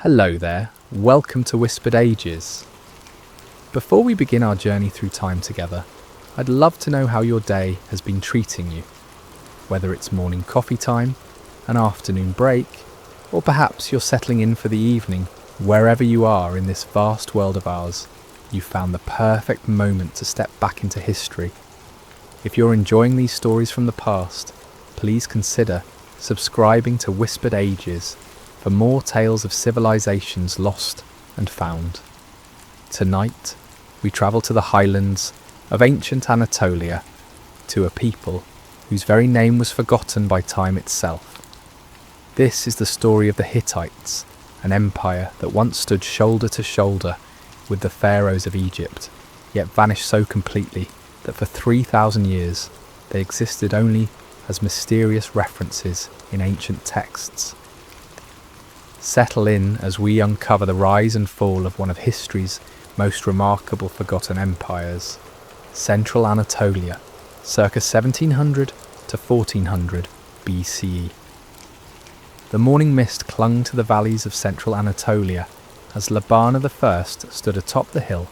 Hello there, welcome to Whispered Ages. Before we begin our journey through time together, I'd love to know how your day has been treating you. Whether it's morning coffee time, an afternoon break, or perhaps you're settling in for the evening, wherever you are in this vast world of ours, you found the perfect moment to step back into history. If you're enjoying these stories from the past, please consider subscribing to Whispered Ages for more tales of civilizations lost and found. Tonight, we travel to the highlands of ancient Anatolia, to a people whose very name was forgotten by time itself. This is the story of the Hittites, an empire that once stood shoulder to shoulder with the pharaohs of Egypt, yet vanished so completely that for 3,000 years they existed only as mysterious references in ancient texts. Settle in as we uncover the rise and fall of one of history's most remarkable forgotten empires, Central Anatolia, circa 1700 to 1400 BCE. The morning mist clung to the valleys of Central Anatolia as Labana I stood atop the hill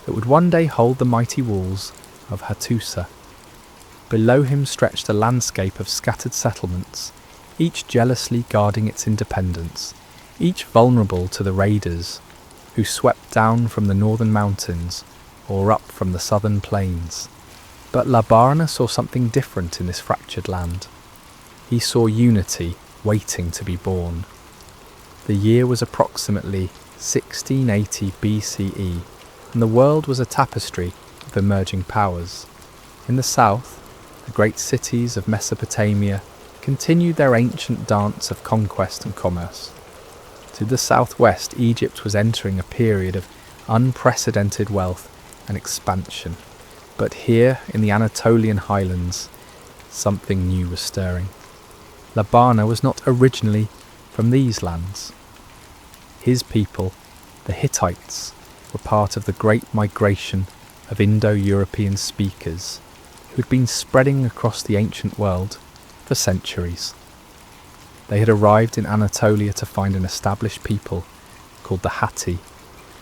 that would one day hold the mighty walls of Hattusa. Below him stretched a landscape of scattered settlements, each jealously guarding its independence, each vulnerable to the raiders who swept down from the northern mountains or up from the southern plains. But Labana saw something different in this fractured land. He saw unity waiting to be born. The year was approximately 1680 BCE, and the world was a tapestry of emerging powers. In the south, the great cities of Mesopotamia continued their ancient dance of conquest and commerce. To the southwest, Egypt was entering a period of unprecedented wealth and expansion. But here, in the Anatolian highlands, something new was stirring. Labana was not originally from these lands. His people, the Hittites, were part of the great migration of Indo-European speakers who had been spreading across the ancient world for centuries. They had arrived in Anatolia to find an established people called the Hatti,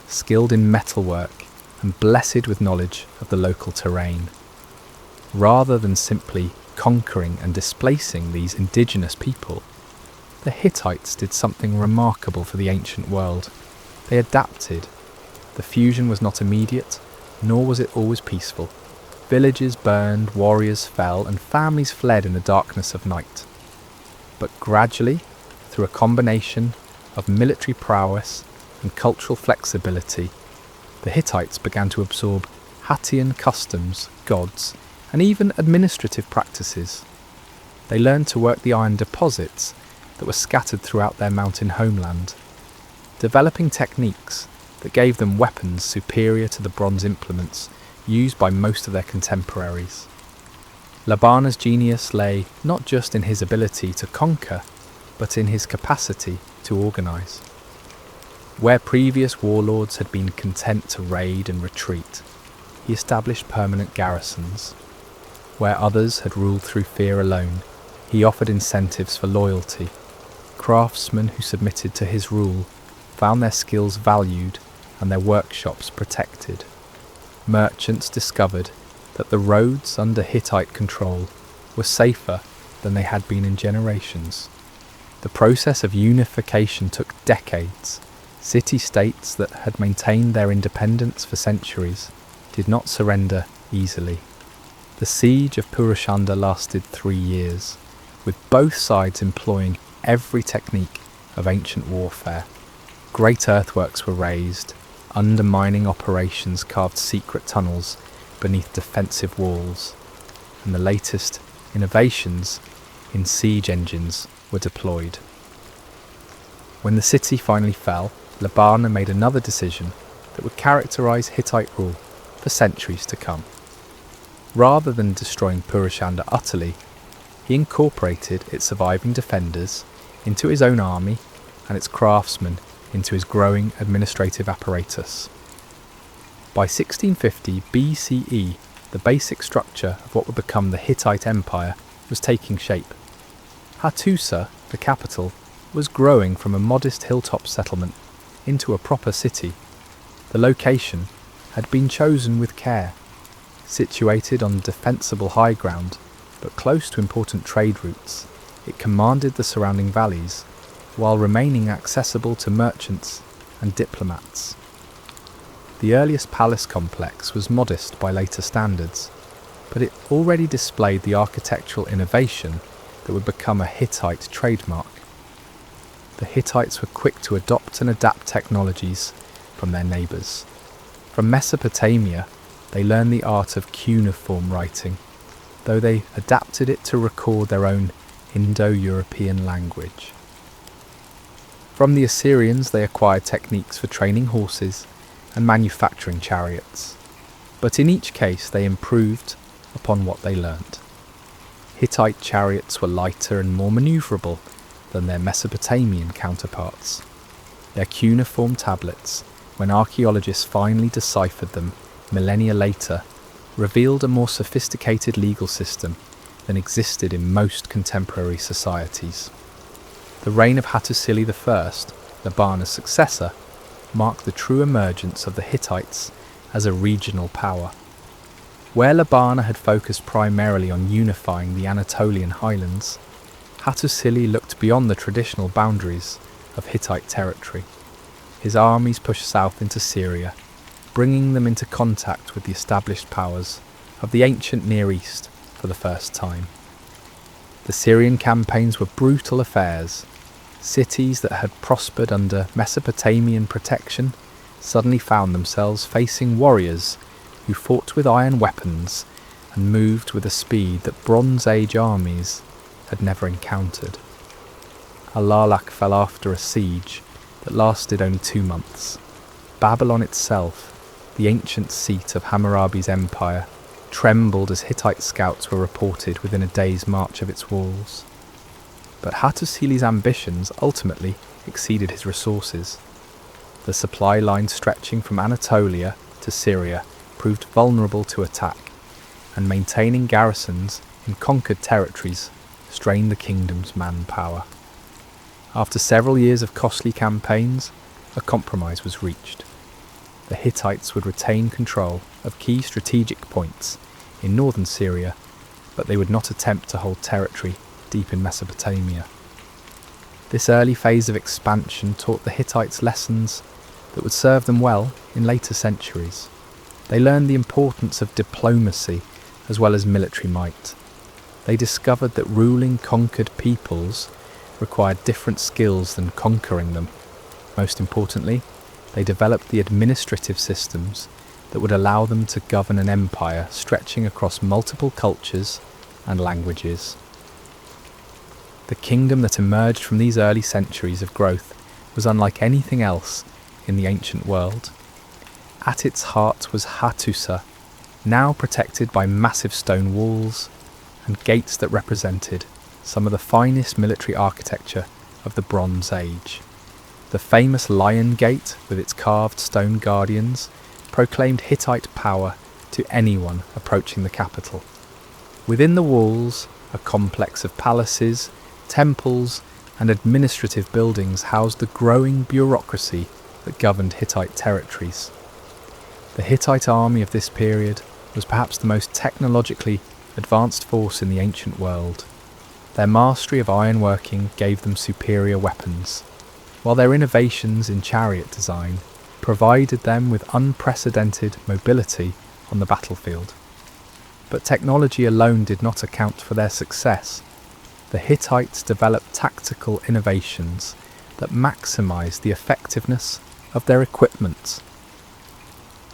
skilled in metalwork and blessed with knowledge of the local terrain. Rather than simply conquering and displacing these indigenous people, the Hittites did something remarkable for the ancient world. They adapted. The fusion was not immediate, nor was it always peaceful. Villages burned, warriors fell, and families fled in the darkness of night. But gradually, through a combination of military prowess and cultural flexibility, the Hittites began to absorb Hattian customs, gods, and even administrative practices. They learned to work the iron deposits that were scattered throughout their mountain homeland, developing techniques that gave them weapons superior to the bronze implements used by most of their contemporaries. Labana's genius lay not just in his ability to conquer, but in his capacity to organise. Where previous warlords had been content to raid and retreat, he established permanent garrisons. Where others had ruled through fear alone, he offered incentives for loyalty. Craftsmen who submitted to his rule found their skills valued and their workshops protected. Merchants discovered that the roads under Hittite control were safer than they had been in generations. The process of unification took decades. City-states that had maintained their independence for centuries did not surrender easily. The siege of Purushanda lasted 3 years, with both sides employing every technique of ancient warfare. Great earthworks were raised, undermining operations carved secret tunnels beneath defensive walls, and the latest innovations in siege engines were deployed. When the city finally fell, Labana made another decision that would characterise Hittite rule for centuries to come. Rather than destroying Purushanda utterly, he incorporated its surviving defenders into his own army and its craftsmen into his growing administrative apparatus. By 1650 BCE, the basic structure of what would become the Hittite Empire was taking shape. Hattusa, the capital, was growing from a modest hilltop settlement into a proper city. The location had been chosen with care. Situated on defensible high ground, but close to important trade routes, it commanded the surrounding valleys, while remaining accessible to merchants and diplomats. The earliest palace complex was modest by later standards, but it already displayed the architectural innovation that would become a Hittite trademark. The Hittites were quick to adopt and adapt technologies from their neighbours. From Mesopotamia, they learned the art of cuneiform writing, though they adapted it to record their own Indo-European language. From the Assyrians, they acquired techniques for training horses and manufacturing chariots, but in each case they improved upon what they learned. Hittite chariots were lighter and more manoeuvrable than their Mesopotamian counterparts. Their cuneiform tablets, when archaeologists finally deciphered them millennia later, revealed a more sophisticated legal system than existed in most contemporary societies. The reign of Hattusili I, Labana's successor, marked the true emergence of the Hittites as a regional power. Where Labana had focused primarily on unifying the Anatolian highlands, Hattusili looked beyond the traditional boundaries of Hittite territory. His armies pushed south into Syria, bringing them into contact with the established powers of the ancient Near East for the first time. The Syrian campaigns were brutal affairs. Cities that had prospered under Mesopotamian protection suddenly found themselves facing warriors who fought with iron weapons and moved with a speed that Bronze Age armies had never encountered. Al-Lalak fell after a siege that lasted only 2 months. Babylon itself, the ancient seat of Hammurabi's empire, trembled as Hittite scouts were reported within a day's march of its walls. But Hattusili's ambitions ultimately exceeded his resources. The supply line stretching from Anatolia to Syria proved vulnerable to attack, and maintaining garrisons in conquered territories strained the kingdom's manpower. After several years of costly campaigns, a compromise was reached. The Hittites would retain control of key strategic points in northern Syria, but they would not attempt to hold territory deep in Mesopotamia. This early phase of expansion taught the Hittites lessons that would serve them well in later centuries. They learned the importance of diplomacy as well as military might. They discovered that ruling conquered peoples required different skills than conquering them. Most importantly, they developed the administrative systems that would allow them to govern an empire stretching across multiple cultures and languages. The kingdom that emerged from these early centuries of growth was unlike anything else in the ancient world. At its heart was Hattusa, now protected by massive stone walls and gates that represented some of the finest military architecture of the Bronze Age. The famous Lion Gate, with its carved stone guardians, proclaimed Hittite power to anyone approaching the capital. Within the walls, a complex of palaces, temples, and administrative buildings housed the growing bureaucracy that governed Hittite territories. The Hittite army of this period was perhaps the most technologically advanced force in the ancient world. Their mastery of ironworking gave them superior weapons, while their innovations in chariot design provided them with unprecedented mobility on the battlefield. But technology alone did not account for their success. The Hittites developed tactical innovations that maximized the effectiveness of their equipment.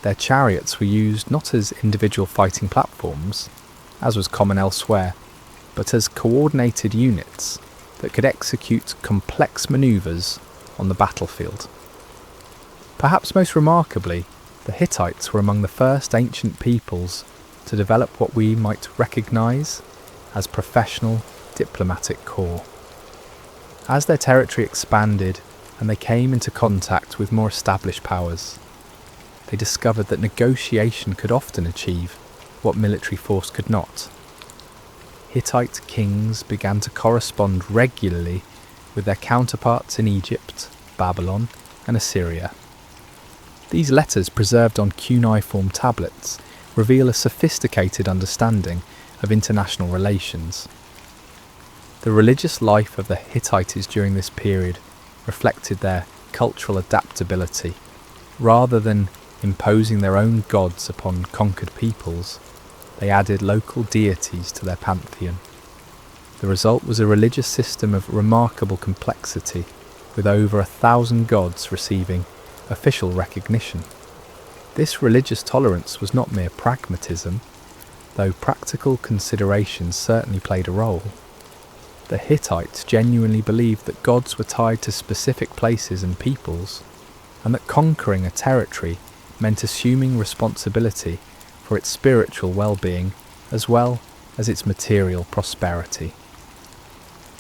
Their chariots were used not as individual fighting platforms, as was common elsewhere, but as coordinated units that could execute complex maneuvers on the battlefield. Perhaps most remarkably, the Hittites were among the first ancient peoples to develop what we might recognise as professional diplomatic corps. As their territory expanded and they came into contact with more established powers, they discovered that negotiation could often achieve what military force could not. Hittite kings began to correspond regularly with their counterparts in Egypt, Babylon, and Assyria. These letters, preserved on cuneiform tablets, reveal a sophisticated understanding of international relations. The religious life of the Hittites during this period reflected their cultural adaptability. Rather than imposing their own gods upon conquered peoples, they added local deities to their pantheon. The result was a religious system of remarkable complexity, with over 1,000 gods receiving official recognition. This religious tolerance was not mere pragmatism, though practical considerations certainly played a role. The Hittites genuinely believed that gods were tied to specific places and peoples, and that conquering a territory meant assuming responsibility for its spiritual well-being as well as its material prosperity.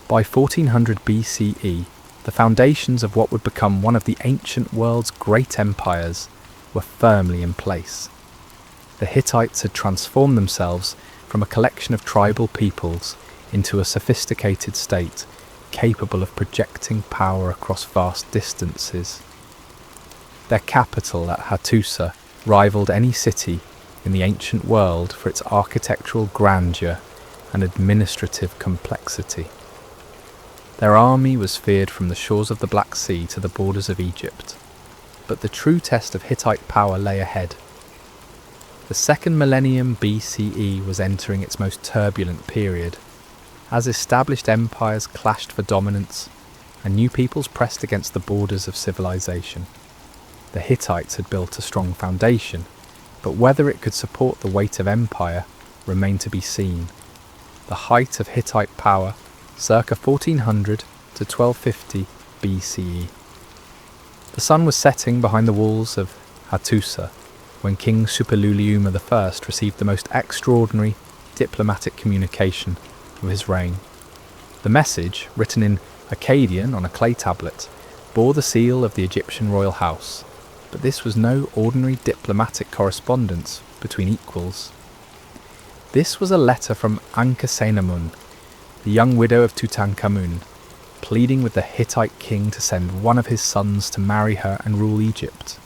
By 1400 BCE, the foundations of what would become one of the ancient world's great empires were firmly in place. The Hittites had transformed themselves from a collection of tribal peoples into a sophisticated state capable of projecting power across vast distances. Their capital at Hattusa rivaled any city in the ancient world for its architectural grandeur and administrative complexity. Their army was feared from the shores of the Black Sea to the borders of Egypt, but the true test of Hittite power lay ahead. The second millennium BCE was entering its most turbulent period, as established empires clashed for dominance and new peoples pressed against the borders of civilization. The Hittites had built a strong foundation, but whether it could support the weight of empire remained to be seen. The height of Hittite power, circa 1400 to 1250 BCE. The sun was setting behind the walls of Hattusa when King Suppiluliuma I received the most extraordinary diplomatic communication of his reign. The message, written in Akkadian on a clay tablet, bore the seal of the Egyptian royal house, but this was no ordinary diplomatic correspondence between equals. This was a letter from Ankhesenamun, the young widow of Tutankhamun, pleading with the Hittite king to send one of his sons to marry her and rule Egypt.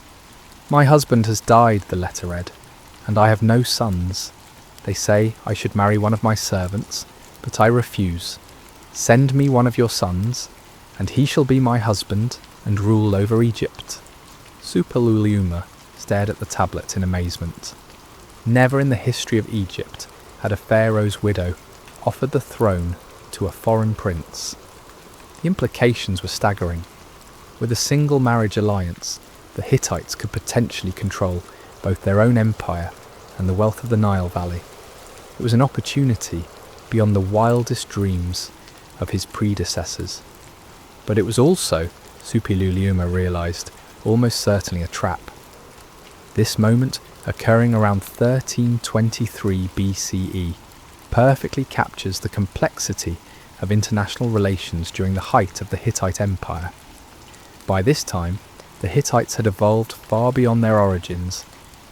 "My husband has died," the letter read, "and I have no sons. They say I should marry one of my servants, but I refuse. Send me one of your sons, and he shall be my husband and rule over Egypt." Suppiluliuma stared at the tablet in amazement. Never in the history of Egypt had a pharaoh's widow offered the throne to a foreign prince. The implications were staggering. With a single marriage alliance, the Hittites could potentially control both their own empire and the wealth of the Nile Valley. It was an opportunity beyond the wildest dreams of his predecessors. But it was also, Suppiluliuma realised, almost certainly a trap. This moment, occurring around 1323 BCE, perfectly captures the complexity of international relations during the height of the Hittite Empire. By this time, the Hittites had evolved far beyond their origins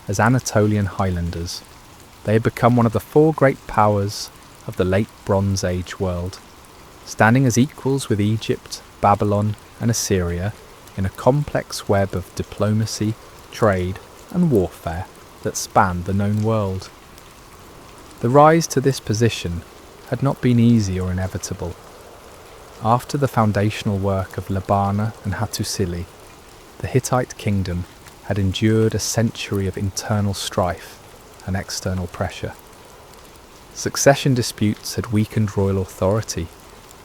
as Anatolian highlanders. They had become one of the four great powers of the late Bronze Age world, standing as equals with Egypt, Babylon, and Assyria in a complex web of diplomacy, trade, and warfare that spanned the known world. The rise to this position had not been easy or inevitable. After the foundational work of Labana and Hattusili, the Hittite kingdom had endured a century of internal strife and external pressure. Succession disputes had weakened royal authority,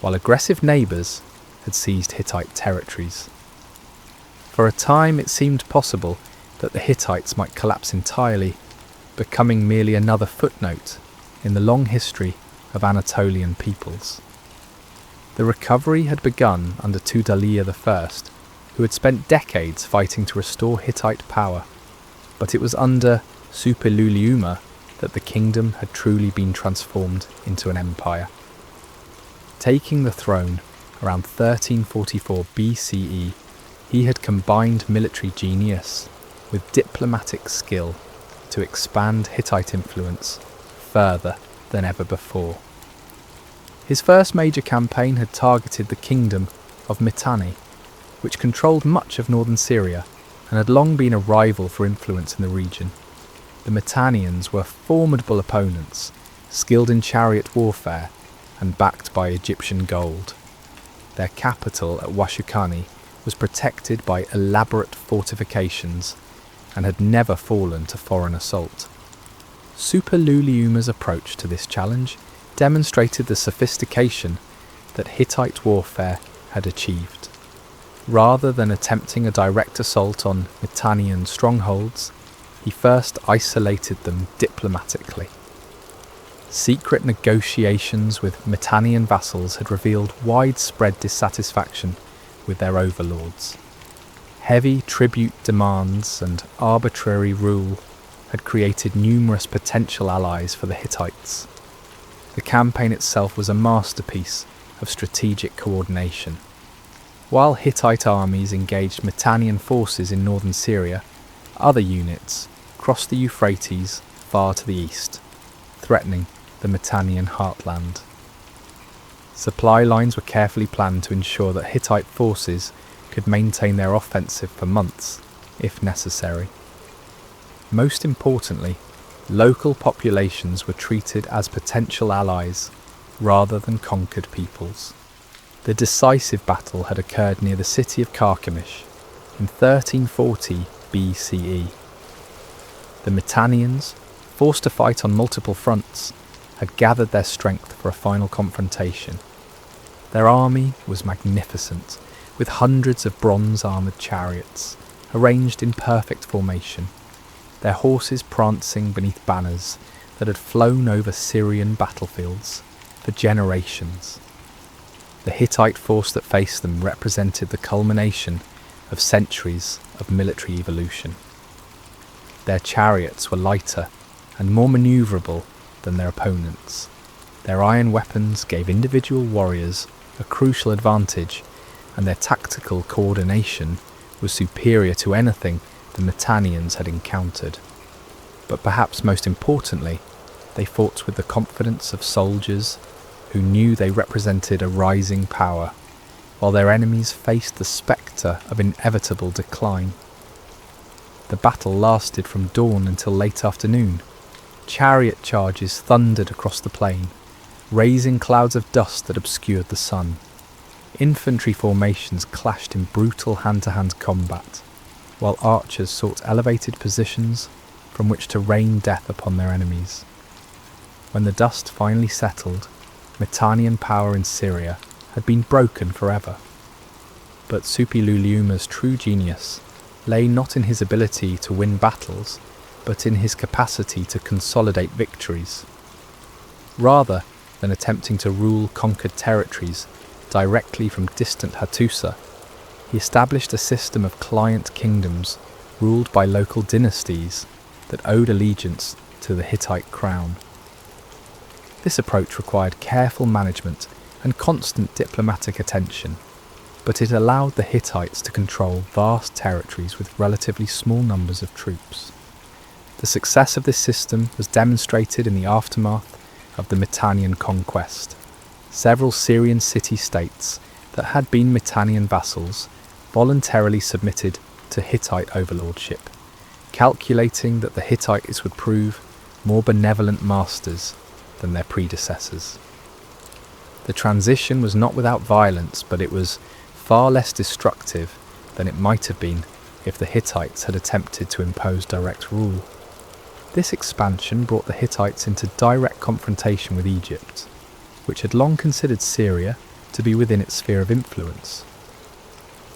while aggressive neighbours had seized Hittite territories. For a time it seemed possible that the Hittites might collapse entirely, becoming merely another footnote in the long history of Anatolian peoples. The recovery had begun under Tudhaliya I, who had spent decades fighting to restore Hittite power, but it was under Suppiluliuma that the kingdom had truly been transformed into an empire. Taking the throne around 1344 BCE, he had combined military genius with diplomatic skill to expand Hittite influence further than ever before. His first major campaign had targeted the kingdom of Mitanni, which controlled much of northern Syria and had long been a rival for influence in the region. The Mitannians were formidable opponents, skilled in chariot warfare and backed by Egyptian gold. Their capital at Washukani was protected by elaborate fortifications and had never fallen to foreign assault. Superluliuma's approach to this challenge demonstrated the sophistication that Hittite warfare had achieved. Rather than attempting a direct assault on Mitannian strongholds, he first isolated them diplomatically. Secret negotiations with Mitannian vassals had revealed widespread dissatisfaction with their overlords. Heavy tribute demands and arbitrary rule had created numerous potential allies for the Hittites. The campaign itself was a masterpiece of strategic coordination. While Hittite armies engaged Mitannian forces in northern Syria, other units crossed the Euphrates far to the east, threatening the Mitannian heartland. Supply lines were carefully planned to ensure that Hittite forces could maintain their offensive for months, if necessary. Most importantly, local populations were treated as potential allies rather than conquered peoples. The decisive battle had occurred near the city of Carchemish in 1340 BCE. The Mitannians, forced to fight on multiple fronts, had gathered their strength for a final confrontation. Their army was magnificent, with hundreds of bronze-armoured chariots, arranged in perfect formation, their horses prancing beneath banners that had flown over Syrian battlefields for generations. The Hittite force that faced them represented the culmination of centuries of military evolution. Their chariots were lighter and more manoeuvrable than their opponents. Their iron weapons gave individual warriors a crucial advantage, and their tactical coordination was superior to anything the Mitannians had encountered. But perhaps most importantly, they fought with the confidence of soldiers who knew they represented a rising power, while their enemies faced the spectre of inevitable decline. The battle lasted from dawn until late afternoon. Chariot charges thundered across the plain, raising clouds of dust that obscured the sun. Infantry formations clashed in brutal hand-to-hand combat, while archers sought elevated positions from which to rain death upon their enemies. When the dust finally settled, Mitannian power in Syria had been broken forever. But Superluliuma's true genius lay not in his ability to win battles, but in his capacity to consolidate victories. Rather than attempting to rule conquered territories directly from distant Hattusa, he established a system of client kingdoms ruled by local dynasties that owed allegiance to the Hittite crown. This approach required careful management and constant diplomatic attention, but it allowed the Hittites to control vast territories with relatively small numbers of troops. The success of this system was demonstrated in the aftermath of the Mitannian conquest. Several Syrian city-states that had been Mitannian vassals voluntarily submitted to Hittite overlordship, calculating that the Hittites would prove more benevolent masters than their predecessors. The transition was not without violence, but it was far less destructive than it might have been if the Hittites had attempted to impose direct rule. This expansion brought the Hittites into direct confrontation with Egypt, which had long considered Syria to be within its sphere of influence.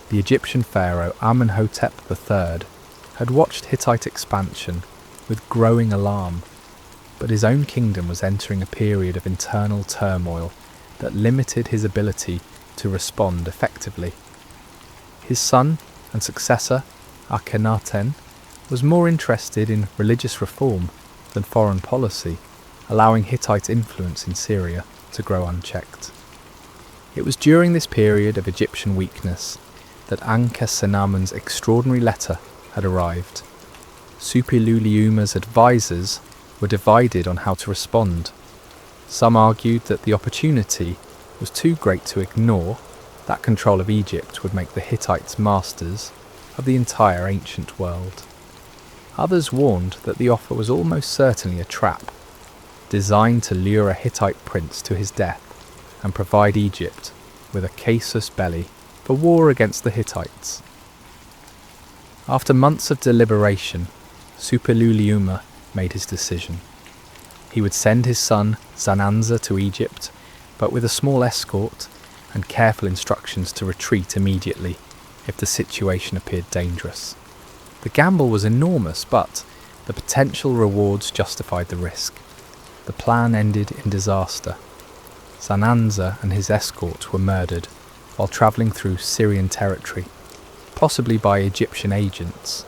The Egyptian pharaoh Amenhotep III had watched Hittite expansion with growing alarm, but his own kingdom was entering a period of internal turmoil that limited his ability to respond effectively. His son and successor, Akhenaten, was more interested in religious reform than foreign policy, allowing Hittite influence in Syria to grow unchecked. It was during this period of Egyptian weakness that Ankhesenamun's extraordinary letter had arrived. Superluliuma's advisors were divided on how to respond. Some argued that the opportunity was too great to ignore, That control of Egypt would make the Hittites masters of the entire ancient world. Others warned that the offer was almost certainly a trap, designed to lure a Hittite prince to his death and provide Egypt with a casus belli for war against the Hittites. After months of deliberation, Suppiluliuma made his decision. He would send his son Zananza to Egypt, but with a small escort and careful instructions to retreat immediately if the situation appeared dangerous. The gamble was enormous, but the potential rewards justified the risk. The plan ended in disaster. Zananza and his escort were murdered while travelling through Syrian territory, possibly by Egyptian agents,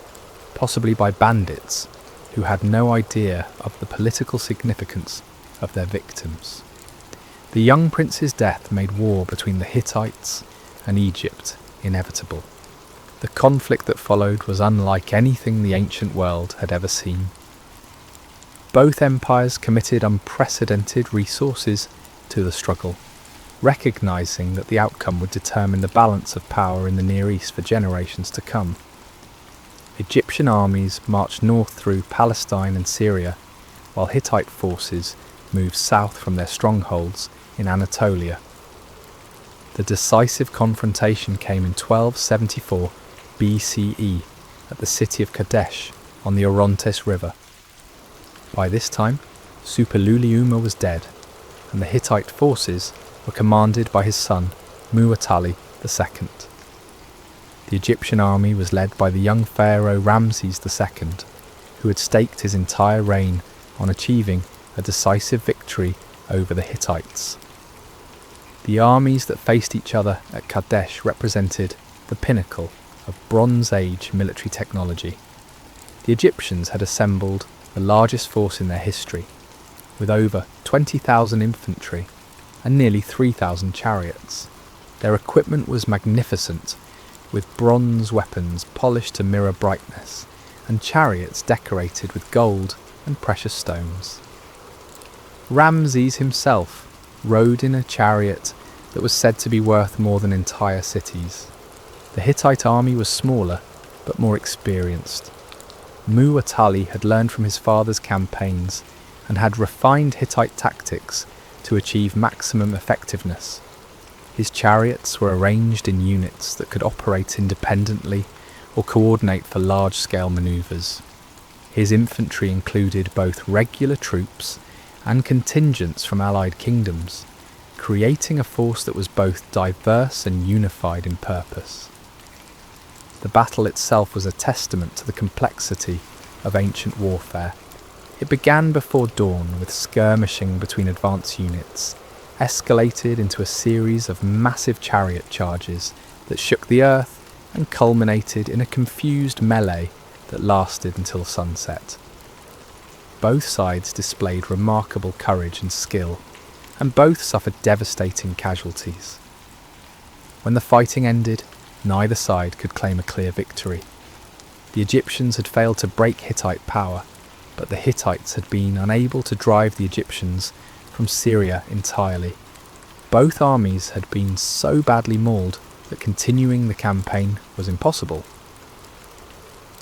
possibly by bandits who had no idea of the political significance of their victims. The young prince's death made war between the Hittites and Egypt inevitable. The conflict that followed was unlike anything the ancient world had ever seen. Both empires committed unprecedented resources to the struggle, recognizing that the outcome would determine the balance of power in the Near East for generations to come. Egyptian armies marched north through Palestine and Syria, while Hittite forces moved south from their strongholds in Anatolia. The decisive confrontation came in 1274 BCE at the city of Kadesh on the Orontes River. By this time, Suppiluliuma was dead, and the Hittite forces were commanded by his son Muwatalli II. The Egyptian army was led by the young pharaoh Ramses II, who had staked his entire reign on achieving a decisive victory over the Hittites. The armies that faced each other at Kadesh represented the pinnacle of Bronze Age military technology. The Egyptians had assembled the largest force in their history, with over 20,000 infantry and nearly 3,000 chariots. Their equipment was magnificent, with bronze weapons polished to mirror brightness, and chariots decorated with gold and precious stones. Ramses himself rode in a chariot that was said to be worth more than entire cities. The Hittite army was smaller, but more experienced. Muwatalli had learned from his father's campaigns and had refined Hittite tactics to achieve maximum effectiveness. His chariots were arranged in units that could operate independently or coordinate for large-scale maneuvers. His infantry included both regular troops and contingents from allied kingdoms, creating a force that was both diverse and unified in purpose. The battle itself was a testament to the complexity of ancient warfare. It began before dawn with skirmishing between advance units, escalated into a series of massive chariot charges that shook the earth and culminated in a confused melee that lasted until sunset. Both sides displayed remarkable courage and skill, and both suffered devastating casualties. When the fighting ended, neither side could claim a clear victory. The Egyptians had failed to break Hittite power, but the Hittites had been unable to drive the Egyptians from Syria entirely. Both armies had been so badly mauled that continuing the campaign was impossible.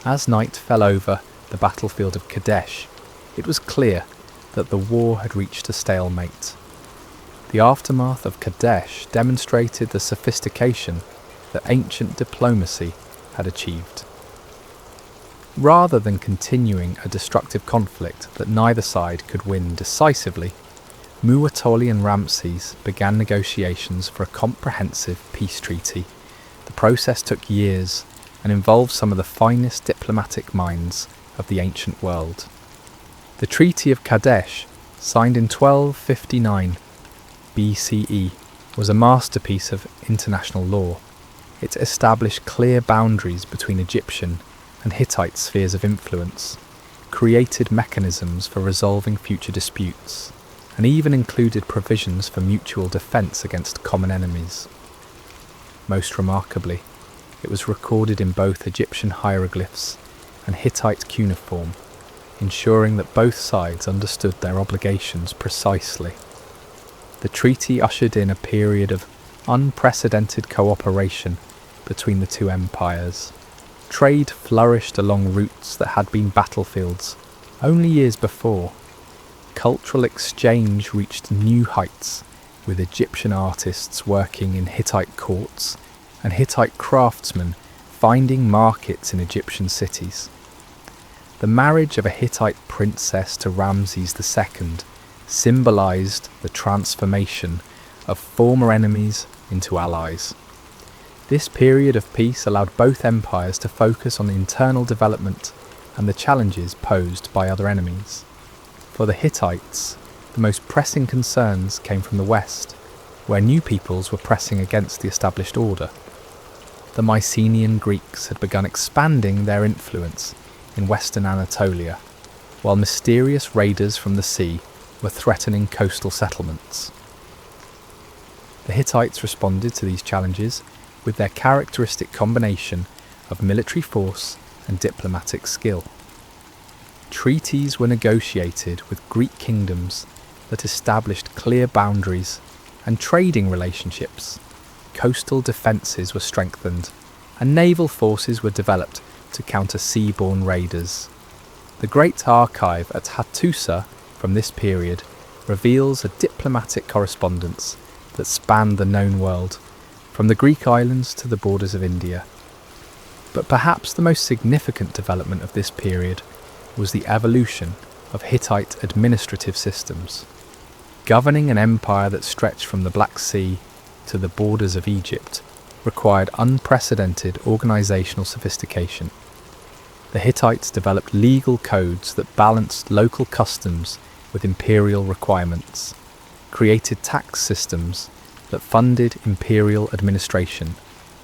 As night fell over the battlefield of Kadesh, it was clear that the war had reached a stalemate. The aftermath of Kadesh demonstrated the sophistication that ancient diplomacy had achieved. Rather than continuing a destructive conflict that neither side could win decisively, Muwatalli and Ramses began negotiations for a comprehensive peace treaty. The process took years and involved some of the finest diplomatic minds of the ancient world. The Treaty of Kadesh, signed in 1259 BCE, was a masterpiece of international law. It established clear boundaries between Egyptian and Hittite spheres of influence, created mechanisms for resolving future disputes, and even included provisions for mutual defence against common enemies. Most remarkably, it was recorded in both Egyptian hieroglyphs and Hittite cuneiform, ensuring that both sides understood their obligations precisely. The treaty ushered in a period of unprecedented cooperation between the two empires. Trade flourished along routes that had been battlefields only years before. Cultural exchange reached new heights, with Egyptian artists working in Hittite courts and Hittite craftsmen finding markets in Egyptian cities. The marriage of a Hittite princess to Ramses II symbolized the transformation of former enemies into allies. This period of peace allowed both empires to focus on internal development and the challenges posed by other enemies. For the Hittites, the most pressing concerns came from the west, where new peoples were pressing against the established order. The Mycenaean Greeks had begun expanding their influence in western Anatolia, while mysterious raiders from the sea were threatening coastal settlements. The Hittites responded to these challenges with their characteristic combination of military force and diplomatic skill. Treaties were negotiated with Greek kingdoms that established clear boundaries and trading relationships. Coastal defences were strengthened, and naval forces were developed to counter seaborne raiders. The Great Archive at Hattusa from this period reveals a diplomatic correspondence that spanned the known world, from the Greek islands to the borders of India. But perhaps the most significant development of this period was the evolution of Hittite administrative systems. Governing an empire that stretched from the Black Sea to the borders of Egypt required unprecedented organisational sophistication. The Hittites developed legal codes that balanced local customs with imperial requirements, created tax systems that funded imperial administration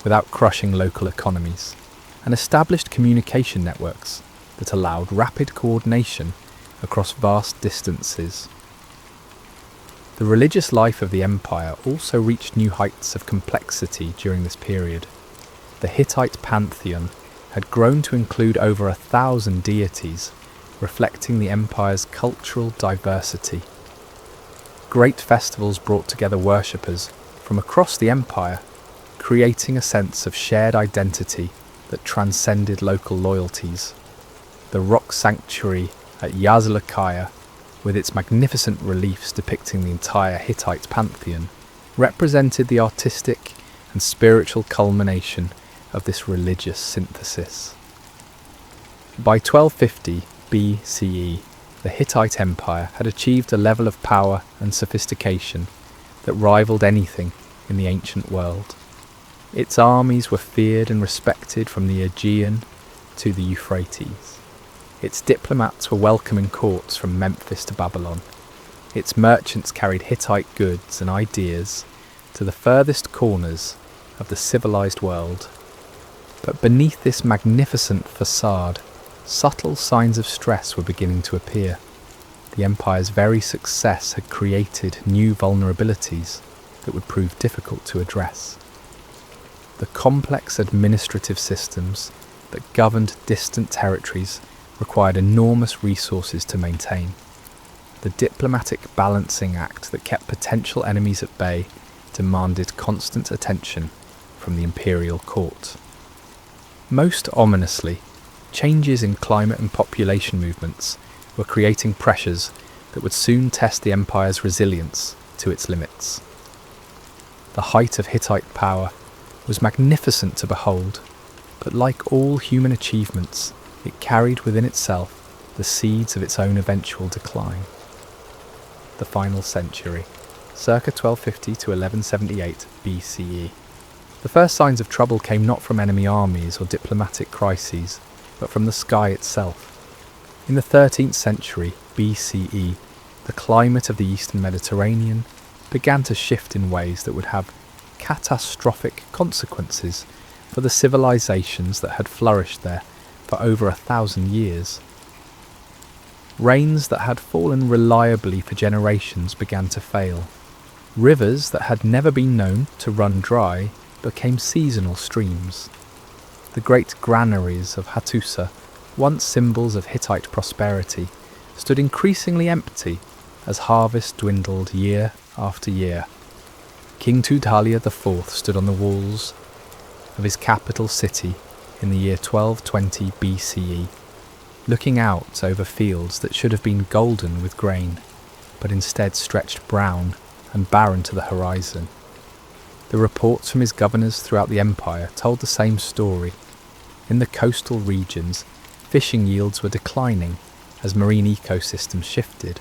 without crushing local economies, and established communication networks that allowed rapid coordination across vast distances. The religious life of the empire also reached new heights of complexity during this period. The Hittite pantheon had grown to include over 1,000 deities, reflecting the empire's cultural diversity. Great festivals brought together worshippers from across the empire, creating a sense of shared identity that transcended local loyalties. The rock sanctuary at Yazlıkaya, with its magnificent reliefs depicting the entire Hittite pantheon, represented the artistic and spiritual culmination of this religious synthesis. By 1250 BCE, the Hittite Empire had achieved a level of power and sophistication that rivaled anything in the ancient world. Its armies were feared and respected from the Aegean to the Euphrates. Its diplomats were welcome in courts from Memphis to Babylon. Its merchants carried Hittite goods and ideas to the furthest corners of the civilized world. But beneath this magnificent facade, subtle signs of stress were beginning to appear. The empire's very success had created new vulnerabilities that would prove difficult to address. The complex administrative systems that governed distant territories required enormous resources to maintain. The diplomatic balancing act that kept potential enemies at bay demanded constant attention from the imperial court. Most ominously, changes in climate and population movements were creating pressures that would soon test the empire's resilience to its limits. The height of Hittite power was magnificent to behold, but like all human achievements, it carried within itself the seeds of its own eventual decline. The final century, circa 1250 to 1178 BCE. The first signs of trouble came not from enemy armies or diplomatic crises, but from the sky itself. In the 13th century BCE, the climate of the eastern Mediterranean began to shift in ways that would have catastrophic consequences for the civilizations that had flourished there for over 1,000 years. Rains that had fallen reliably for generations began to fail. Rivers that had never been known to run dry became seasonal streams. The great granaries of Hattusa, once symbols of Hittite prosperity, stood increasingly empty as harvest dwindled year after year. King Tudhaliya IV stood on the walls of his capital city in the year 1220 BCE, looking out over fields that should have been golden with grain, but instead stretched brown and barren to the horizon. The reports from his governors throughout the empire told the same story. In the coastal regions, fishing yields were declining as marine ecosystems shifted.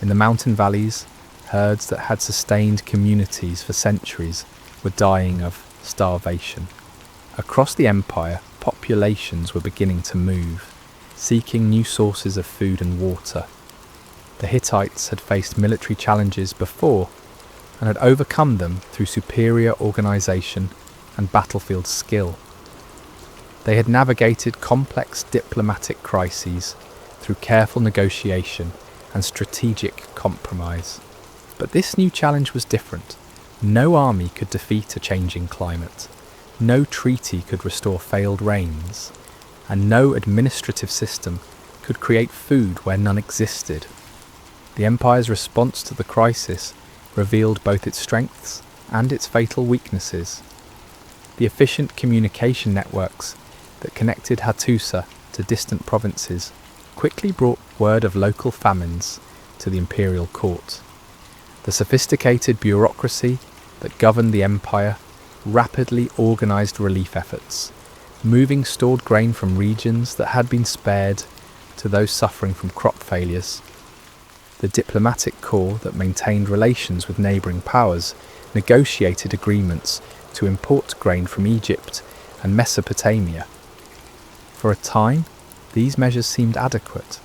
In the mountain valleys, herds that had sustained communities for centuries were dying of starvation. Across the empire, populations were beginning to move, seeking new sources of food and water. The Hittites had faced military challenges before and had overcome them through superior organisation and battlefield skill. They had navigated complex diplomatic crises through careful negotiation and strategic compromise. But this new challenge was different. No army could defeat a changing climate, no treaty could restore failed rains, and no administrative system could create food where none existed. The empire's response to the crisis revealed both its strengths and its fatal weaknesses. The efficient communication networks that connected Hattusa to distant provinces quickly brought word of local famines to the imperial court. The sophisticated bureaucracy that governed the empire rapidly organised relief efforts, moving stored grain from regions that had been spared to those suffering from crop failures. The diplomatic corps that maintained relations with neighbouring powers negotiated agreements to import grain from Egypt and Mesopotamia. For a time, these measures seemed adequate.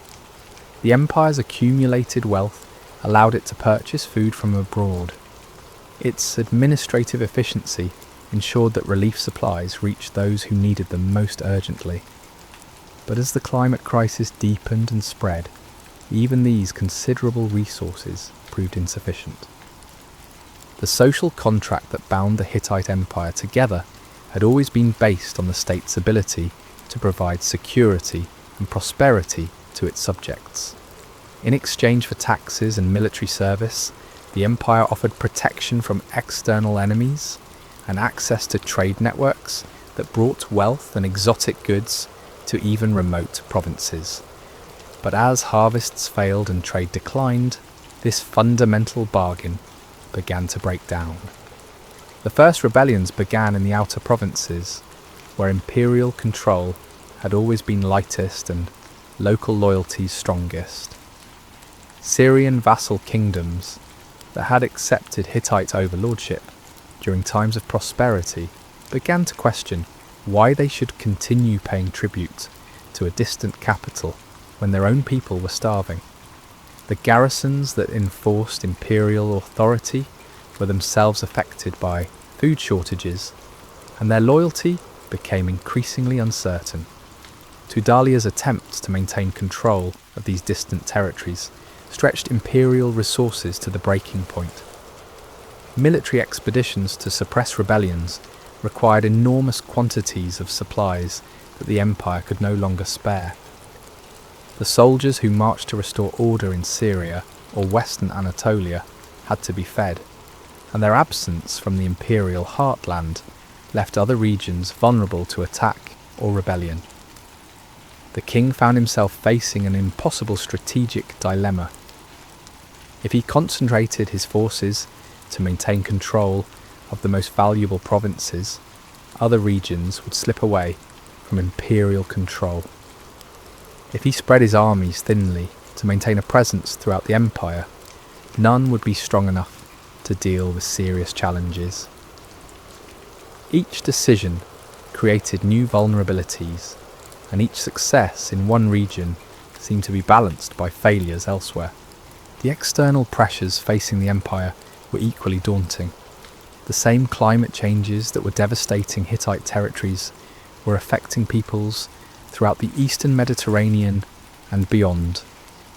The empire's accumulated wealth allowed it to purchase food from abroad. Its administrative efficiency ensured that relief supplies reached those who needed them most urgently. But as the climate crisis deepened and spread, even these considerable resources proved insufficient. The social contract that bound the Hittite Empire together had always been based on the state's ability to provide security and prosperity to its subjects. In exchange for taxes and military service, the empire offered protection from external enemies and access to trade networks that brought wealth and exotic goods to even remote provinces. But as harvests failed and trade declined, this fundamental bargain began to break down. The first rebellions began in the outer provinces, where imperial control had always been lightest and local loyalties strongest. Syrian vassal kingdoms that had accepted Hittite overlordship during times of prosperity began to question why they should continue paying tribute to a distant capital when their own people were starving. The garrisons that enforced imperial authority were themselves affected by food shortages, and their loyalty became increasingly uncertain. Tudhaliya's attempts to maintain control of these distant territories stretched imperial resources to the breaking point. Military expeditions to suppress rebellions required enormous quantities of supplies that the empire could no longer spare. The soldiers who marched to restore order in Syria or western Anatolia had to be fed, and their absence from the imperial heartland left other regions vulnerable to attack or rebellion. The king found himself facing an impossible strategic dilemma. If he concentrated his forces to maintain control of the most valuable provinces, other regions would slip away from imperial control. If he spread his armies thinly to maintain a presence throughout the empire, none would be strong enough to deal with serious challenges. Each decision created new vulnerabilities, and each success in one region seemed to be balanced by failures elsewhere. The external pressures facing the empire were equally daunting. The same climate changes that were devastating Hittite territories were affecting peoples throughout the eastern Mediterranean and beyond.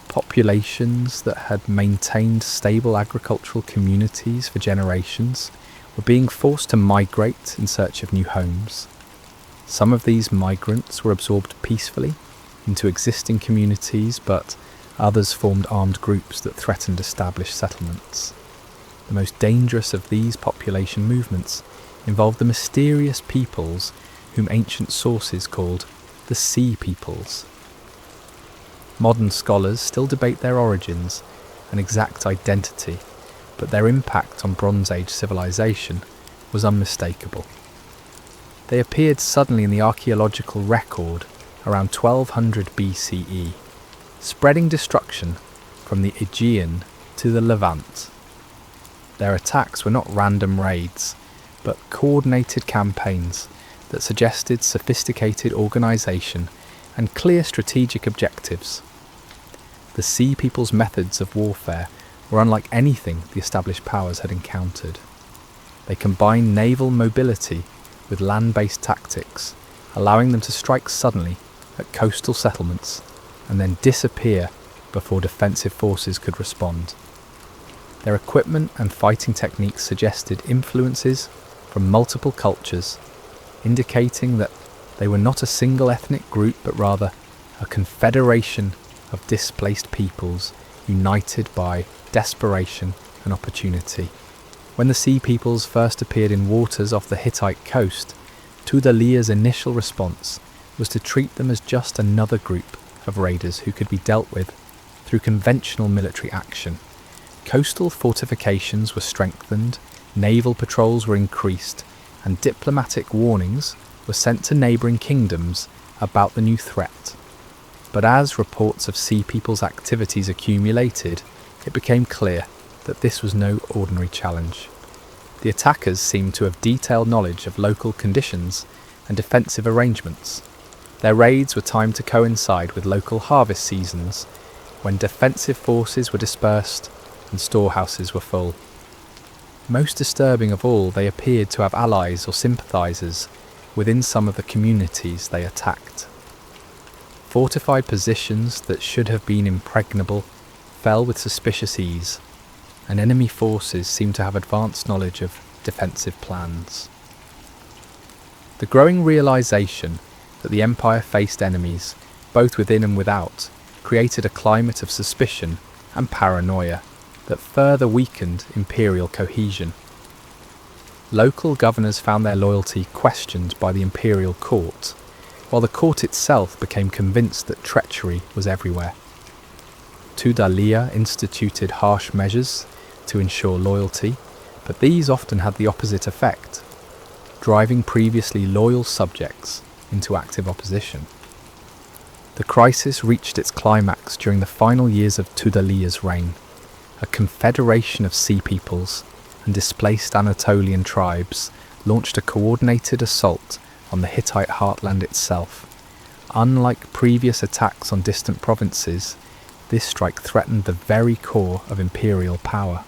Populations that had maintained stable agricultural communities for generations were being forced to migrate in search of new homes. Some of these migrants were absorbed peacefully into existing communities, but others formed armed groups that threatened established settlements. The most dangerous of these population movements involved the mysterious peoples whom ancient sources called the Sea Peoples. Modern scholars still debate their origins and exact identity, but their impact on Bronze Age civilization was unmistakable. They appeared suddenly in the archaeological record around 1200 BCE, spreading destruction from the Aegean to the Levant. Their attacks were not random raids, but coordinated campaigns that suggested sophisticated organisation and clear strategic objectives. The Sea People's methods of warfare were unlike anything the established powers had encountered. They combined naval mobility with land-based tactics, allowing them to strike suddenly at coastal settlements and then disappear before defensive forces could respond. Their equipment and fighting techniques suggested influences from multiple cultures, indicating that they were not a single ethnic group but rather a confederation of displaced peoples united by desperation and opportunity. When the Sea Peoples first appeared in waters off the Hittite coast, Tudhaliya's initial response was to treat them as just another group of raiders who could be dealt with through conventional military action. Coastal fortifications were strengthened, naval patrols were increased, and diplomatic warnings were sent to neighbouring kingdoms about the new threat. But as reports of Sea People's activities accumulated, it became clear that this was no ordinary challenge. The attackers seemed to have detailed knowledge of local conditions and defensive arrangements. Their raids were timed to coincide with local harvest seasons, when defensive forces were dispersed and storehouses were full. Most disturbing of all, they appeared to have allies or sympathisers within some of the communities they attacked. Fortified positions that should have been impregnable fell with suspicious ease, and enemy forces seemed to have advanced knowledge of defensive plans. The growing realisation that the empire faced enemies, both within and without, created a climate of suspicion and paranoia that further weakened imperial cohesion. Local governors found their loyalty questioned by the imperial court, while the court itself became convinced that treachery was everywhere. Tudhaliya instituted harsh measures to ensure loyalty, but these often had the opposite effect, driving previously loyal subjects into active opposition. The crisis reached its climax during the final years of Tudhaliya's reign. A confederation of Sea Peoples and displaced Anatolian tribes launched a coordinated assault on the Hittite heartland itself. Unlike previous attacks on distant provinces, this strike threatened the very core of imperial power.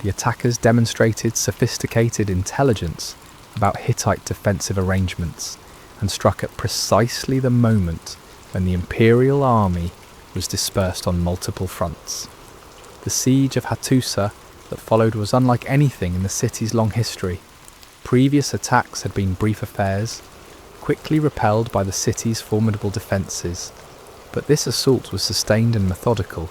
The attackers demonstrated sophisticated intelligence about Hittite defensive arrangements and struck at precisely the moment when the imperial army was dispersed on multiple fronts. The siege of Hattusa that followed was unlike anything in the city's long history. Previous attacks had been brief affairs, quickly repelled by the city's formidable defences, but this assault was sustained and methodical,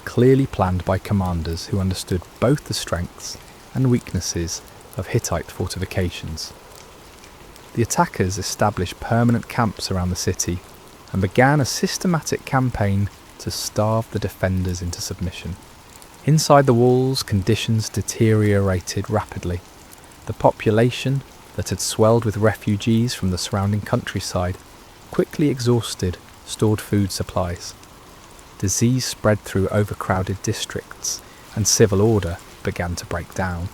clearly planned by commanders who understood both the strengths and weaknesses of Hittite fortifications. The attackers established permanent camps around the city and began a systematic campaign to starve the defenders into submission. Inside the walls, conditions deteriorated rapidly. The population, that had swelled with refugees from the surrounding countryside, quickly exhausted stored food supplies. Disease spread through overcrowded districts, and civil order began to break down.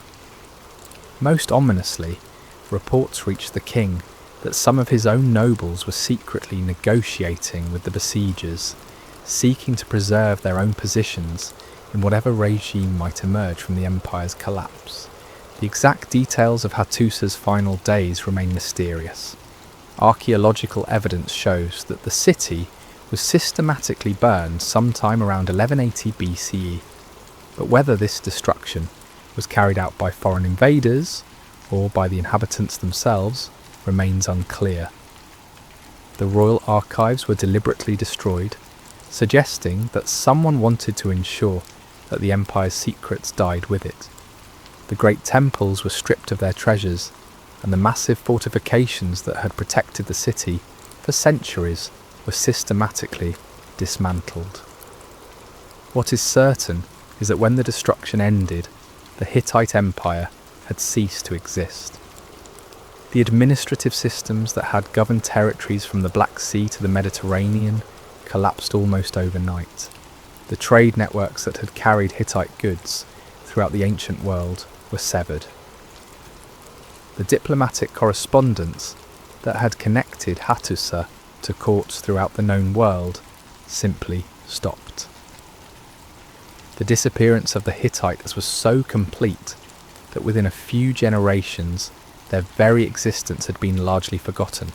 Most ominously, reports reached the king that some of his own nobles were secretly negotiating with the besiegers, seeking to preserve their own positions in whatever regime might emerge from the empire's collapse. The exact details of Hattusa's final days remain mysterious. Archaeological evidence shows that the city was systematically burned sometime around 1180 BCE, but whether this destruction was carried out by foreign invaders or by the inhabitants themselves remains unclear. The royal archives were deliberately destroyed, suggesting that someone wanted to ensure that the empire's secrets died with it. The great temples were stripped of their treasures, and the massive fortifications that had protected the city for centuries were systematically dismantled. What is certain is that when the destruction ended, the Hittite Empire had ceased to exist. The administrative systems that had governed territories from the Black Sea to the Mediterranean collapsed almost overnight. The trade networks that had carried Hittite goods throughout the ancient world were severed. The diplomatic correspondence that had connected Hattusa to courts throughout the known world simply stopped. The disappearance of the Hittites was so complete that within a few generations their very existence had been largely forgotten.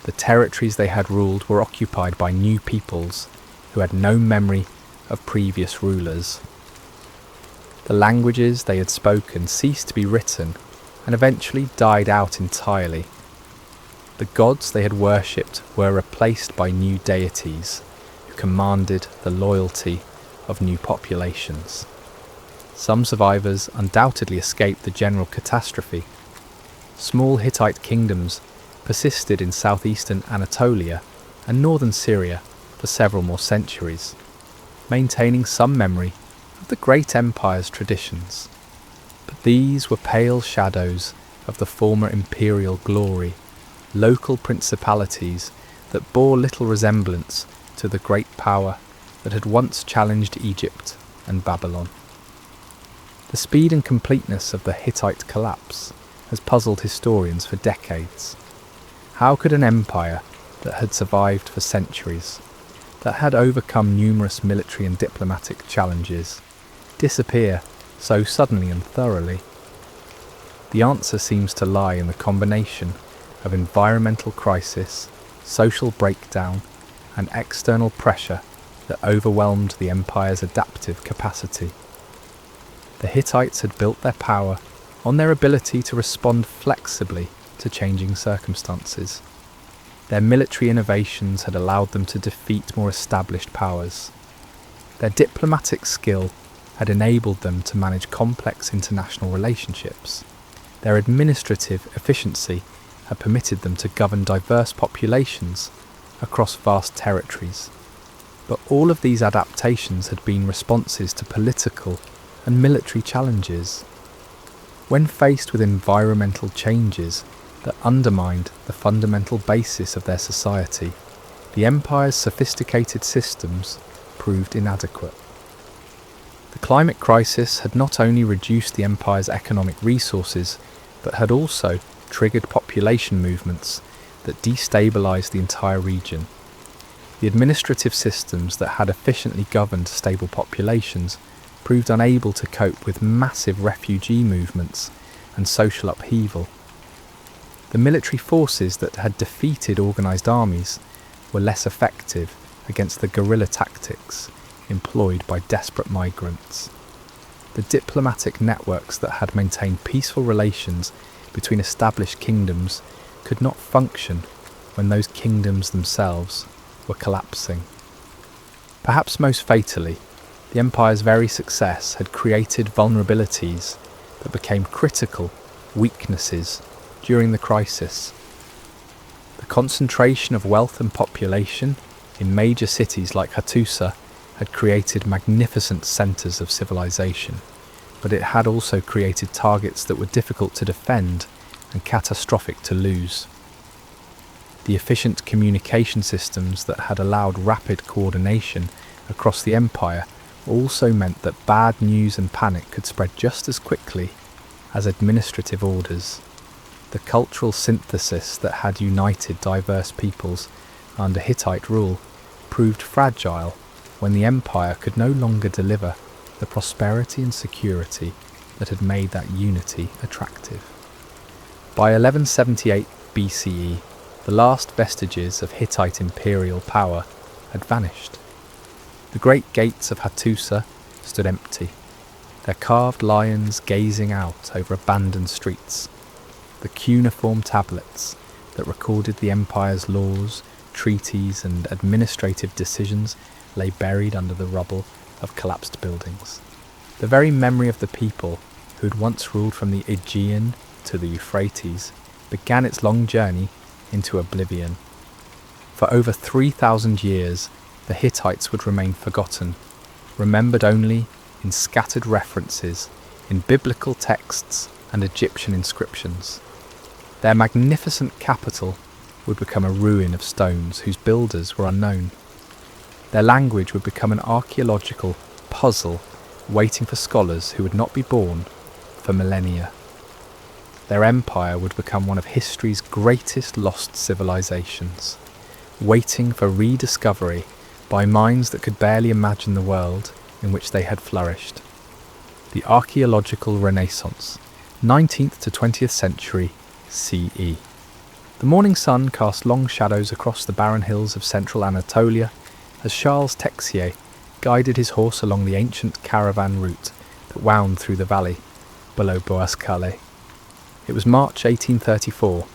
The territories they had ruled were occupied by new peoples who had no memory of previous rulers. The languages they had spoken ceased to be written and eventually died out entirely. The gods they had worshipped were replaced by new deities who commanded the loyalty of new populations. Some survivors undoubtedly escaped the general catastrophe. Small Hittite kingdoms persisted in southeastern Anatolia and northern Syria for several more centuries, maintaining some memory of the great empire's traditions. But these were pale shadows of the former imperial glory, local principalities that bore little resemblance to the great power that had once challenged Egypt and Babylon. The speed and completeness of the Hittite collapse has puzzled historians for decades. How could an empire that had survived for centuries, that had overcome numerous military and diplomatic challenges, disappear so suddenly and thoroughly? The answer seems to lie in the combination of environmental crisis, social breakdown, and external pressure that overwhelmed the empire's adaptive capacity. The Hittites had built their power on their ability to respond flexibly to changing circumstances. Their military innovations had allowed them to defeat more established powers. Their diplomatic skill had enabled them to manage complex international relationships. Their administrative efficiency had permitted them to govern diverse populations across vast territories. But all of these adaptations had been responses to political and military challenges. When faced with environmental changes that undermined the fundamental basis of their society, the empire's sophisticated systems proved inadequate. The climate crisis had not only reduced the empire's economic resources, but had also triggered population movements that destabilized the entire region. The administrative systems that had efficiently governed stable populations proved unable to cope with massive refugee movements and social upheaval. The military forces that had defeated organised armies were less effective against the guerrilla tactics employed by desperate migrants. The diplomatic networks that had maintained peaceful relations between established kingdoms could not function when those kingdoms themselves were collapsing. Perhaps most fatally, the empire's very success had created vulnerabilities that became critical weaknesses during the crisis. The concentration of wealth and population in major cities like Hattusa had created magnificent centres of civilization, but it had also created targets that were difficult to defend and catastrophic to lose. The efficient communication systems that had allowed rapid coordination across the empire also meant that bad news and panic could spread just as quickly as administrative orders. The cultural synthesis that had united diverse peoples under Hittite rule proved fragile when the empire could no longer deliver the prosperity and security that had made that unity attractive. By 1178 BCE, the last vestiges of Hittite imperial power had vanished. The great gates of Hattusa stood empty, their carved lions gazing out over abandoned streets. The cuneiform tablets that recorded the empire's laws, treaties, and administrative decisions lay buried under the rubble of collapsed buildings. The very memory of the people who had once ruled from the Aegean to the Euphrates, began its long journey into oblivion. For over 3,000 years, the Hittites would remain forgotten, remembered only in scattered references in biblical texts and Egyptian inscriptions. Their magnificent capital would become a ruin of stones whose builders were unknown. Their language would become an archaeological puzzle waiting for scholars who would not be born for millennia. Their empire would become one of history's greatest lost civilizations, waiting for rediscovery by minds that could barely imagine the world in which they had flourished. The Archaeological Renaissance, 19th to 20th century CE. The morning sun cast long shadows across the barren hills of central Anatolia as Charles Texier guided his horse along the ancient caravan route that wound through the valley below Boaz-Calais. It was March 1834,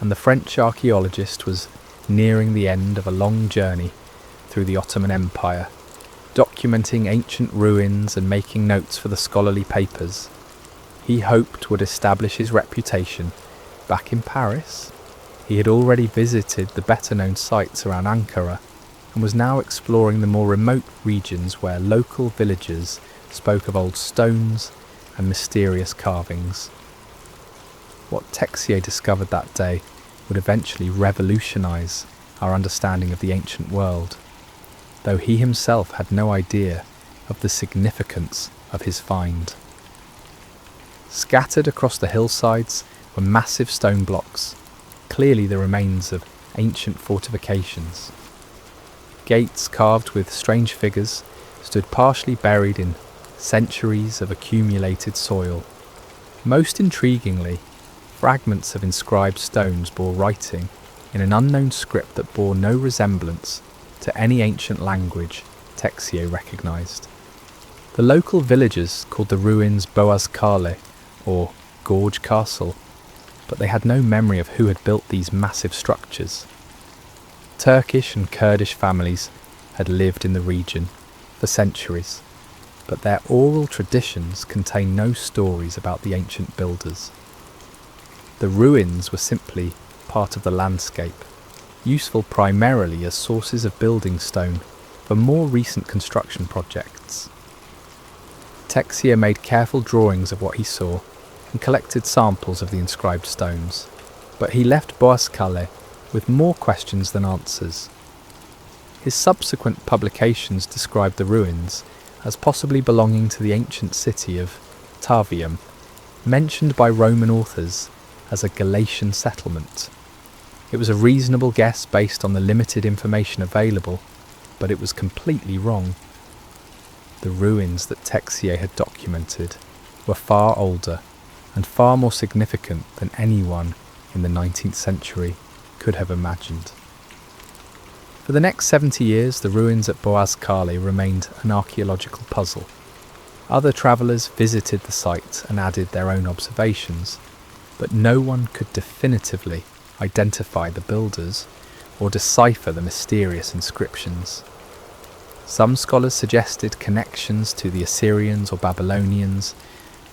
and the French archaeologist was nearing the end of a long journey through the Ottoman Empire, documenting ancient ruins and making notes for the scholarly papers he hoped would establish his reputation back in Paris. He had already visited the better-known sites around Ankara and was now exploring the more remote regions where local villagers spoke of old stones and mysterious carvings. What Texier discovered that day would eventually revolutionise our understanding of the ancient world, though he himself had no idea of the significance of his find. Scattered across the hillsides were massive stone blocks, clearly the remains of ancient fortifications. Gates carved with strange figures stood partially buried in centuries of accumulated soil. Most intriguingly, fragments of inscribed stones bore writing in an unknown script that bore no resemblance to any ancient language Texier recognised. The local villagers called the ruins Boaz-Calais, or Gorge Castle, but they had no memory of who had built these massive structures. Turkish and Kurdish families had lived in the region for centuries, but their oral traditions contain no stories about the ancient builders. The ruins were simply part of the landscape, useful primarily as sources of building stone for more recent construction projects. Texier made careful drawings of what he saw and collected samples of the inscribed stones, but he left Boaz-Calais with more questions than answers. His subsequent publications described the ruins as possibly belonging to the ancient city of Tavium, mentioned by Roman authors as a Galatian settlement. It was a reasonable guess based on the limited information available, but it was completely wrong. The ruins that Texier had documented were far older and far more significant than anyone in the 19th century could have imagined. For the next 70 years, the ruins at Boaz-Calais remained an archaeological puzzle. Other travellers visited the site and added their own observations, but no one could definitively identify the builders or decipher the mysterious inscriptions. Some scholars suggested connections to the Assyrians or Babylonians,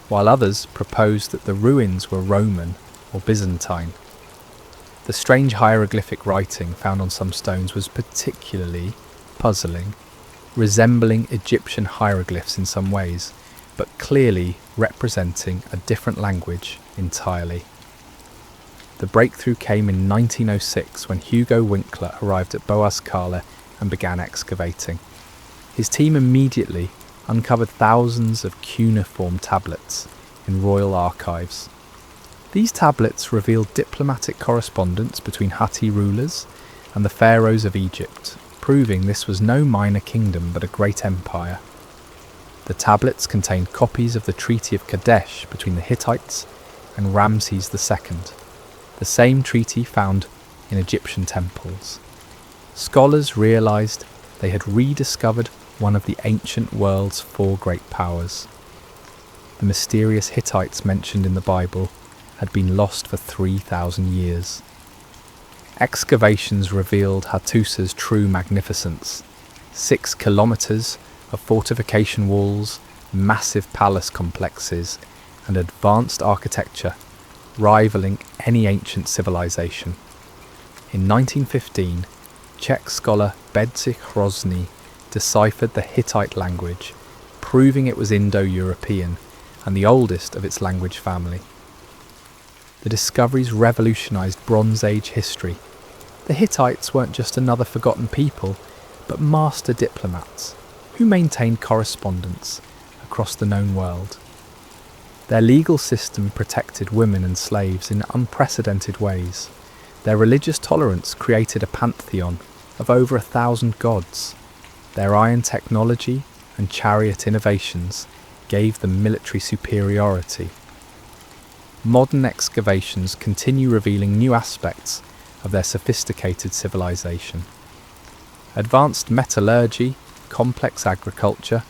while others proposed that the ruins were Roman or Byzantine. The strange hieroglyphic writing found on some stones was particularly puzzling, resembling Egyptian hieroglyphs in some ways, but clearly representing a different language entirely. The breakthrough came in 1906 when Hugo Winkler arrived at Boaz-Calais and began excavating. His team immediately uncovered thousands of cuneiform tablets in royal archives. These tablets revealed diplomatic correspondence between Hittite rulers and the pharaohs of Egypt, proving this was no minor kingdom but a great empire. The tablets contained copies of the Treaty of Kadesh between the Hittites and Ramses II, the same treaty found in Egyptian temples. Scholars realised they had rediscovered one of the ancient world's four great powers. The mysterious Hittites mentioned in the Bible had been lost for 3,000 years. Excavations revealed Hattusa's true magnificence. 6 kilometres of fortification walls, massive palace complexes, and advanced architecture, rivaling any ancient civilization. In 1915, Czech scholar Bedřich Hrozný deciphered the Hittite language, proving it was Indo-European and the oldest of its language family. The discoveries revolutionized Bronze Age history. The Hittites weren't just another forgotten people, but master diplomats who maintained correspondence across the known world. Their legal system protected women and slaves in unprecedented ways. Their religious tolerance created a pantheon of over 1,000 gods. Their iron technology and chariot innovations gave them military superiority. Modern excavations continue revealing new aspects of their sophisticated civilization. Advanced metallurgy, complex agriculture,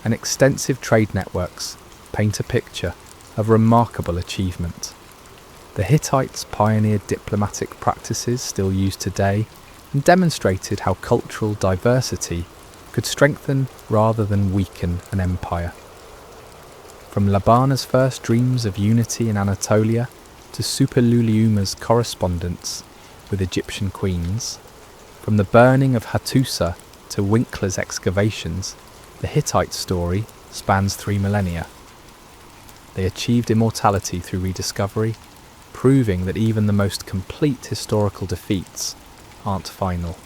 and extensive trade networks paint a picture of remarkable achievement. The Hittites pioneered diplomatic practices still used today and demonstrated how cultural diversity could strengthen rather than weaken an empire. From Labana's first dreams of unity in Anatolia to Suppiluliuma's correspondence with Egyptian queens, from the burning of Hattusa to Winkler's excavations, the Hittite story spans 3 millennia. They achieved immortality through rediscovery, proving that even the most complete historical defeats aren't final.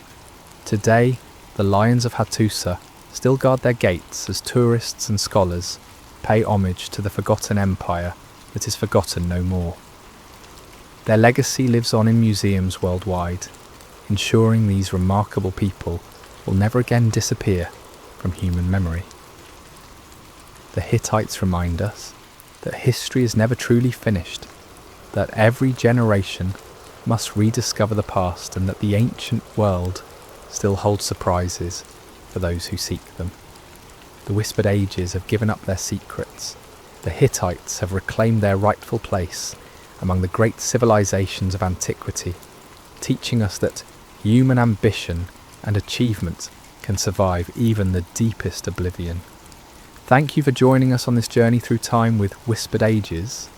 Today, the Lions of Hattusa still guard their gates as tourists and scholars pay homage to the forgotten empire that is forgotten no more. Their legacy lives on in museums worldwide, ensuring these remarkable people will never again disappear from human memory. The Hittites remind us that history is never truly finished, that every generation must rediscover the past, and that the ancient world still holds surprises for those who seek them. The whispered ages have given up their secrets. The Hittites have reclaimed their rightful place among the great civilizations of antiquity, teaching us that human ambition and achievement can survive even the deepest oblivion. Thank you for joining us on this journey through time with Whispered Ages.